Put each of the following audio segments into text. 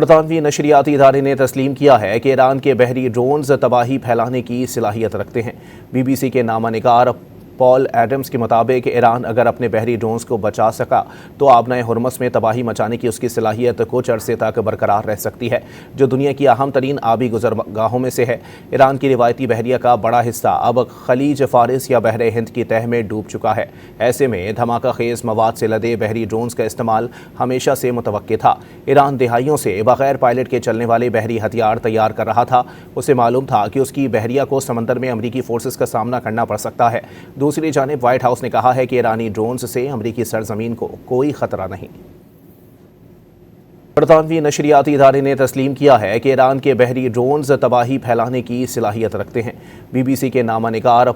برطانوی نشریاتی ادارے نے تسلیم کیا ہے کہ ایران کے بحری ڈرونز تباہی پھیلانے کی صلاحیت رکھتے ہیں۔ بی بی سی کے نامہ نگار پال ایڈمز کے مطابق ایران اگر اپنے بحری ڈرونز کو بچا سکا تو آبنائے ہرمز میں تباہی مچانے کی اس کی صلاحیت کچھ عرصے تک برقرار رہ سکتی ہے، جو دنیا کی اہم ترین آبی گزرگاہوں میں سے ہے۔ ایران کی روایتی بحریہ کا بڑا حصہ اب خلیج فارس یا بحر ہند کی تہہ میں ڈوب چکا ہے۔ ایسے میں دھماکہ خیز مواد سے لدے بحری ڈرونز کا استعمال ہمیشہ سے متوقع تھا۔ ایران دہائیوں سے بغیر پائلٹ کے چلنے والے بحری ہتھیار تیار کر رہا تھا۔ اسے معلوم تھا کہ اس کی بحریہ کو سمندر میں امریکی فورسز کا سامنا کرنا پڑ سکتا ہے۔ دوسری جانب وائٹ ہاؤس نے کہا ہے کہ ایرانی ڈرونز سے امریکی سرزمین کو کوئی خطرہ نہیں۔ برطانوی نشریاتی ادارے نے تسلیم کیا ہے کہ ایران کے بحری ڈرونز تباہی پھیلانے کی صلاحیت رکھتے ہیں۔ بی بی سی کے نامہ نگار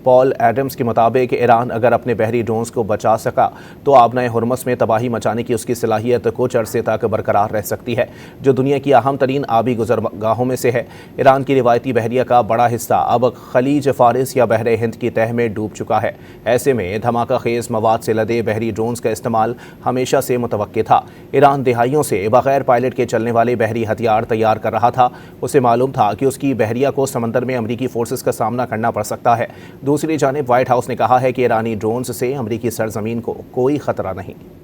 پال ایڈمز کے مطابق ایران اگر اپنے بحری ڈرونز کو بچا سکا تو آبنائے ہرمز میں تباہی مچانے کی اس کی صلاحیت کچھ عرصے تک برقرار رہ سکتی ہے، جو دنیا کی اہم ترین آبی گزرگاہوں میں سے ہے۔ ایران کی روایتی بحریہ کا بڑا حصہ اب خلیج فارس یا بحر ہند کی تہہ میں ڈوب چکا ہے۔ ایسے میں دھماکہ خیز مواد سے لدے بحری ڈرونز کا استعمال ہمیشہ سے متوقع تھا۔ ایران دہائیوں سے بغیر پائلٹ کے چلنے والے بحری ہتھیار تیار کر رہا تھا۔ اسے معلوم تھا کہ اس کی بحریہ کو سمندر میں امریکی فورسز کا سامنا کرنا پڑ سکتا ہے۔ دوسری جانب وائٹ ہاؤس نے کہا ہے کہ ایرانی ڈرونز سے امریکی سرزمین کو کوئی خطرہ نہیں۔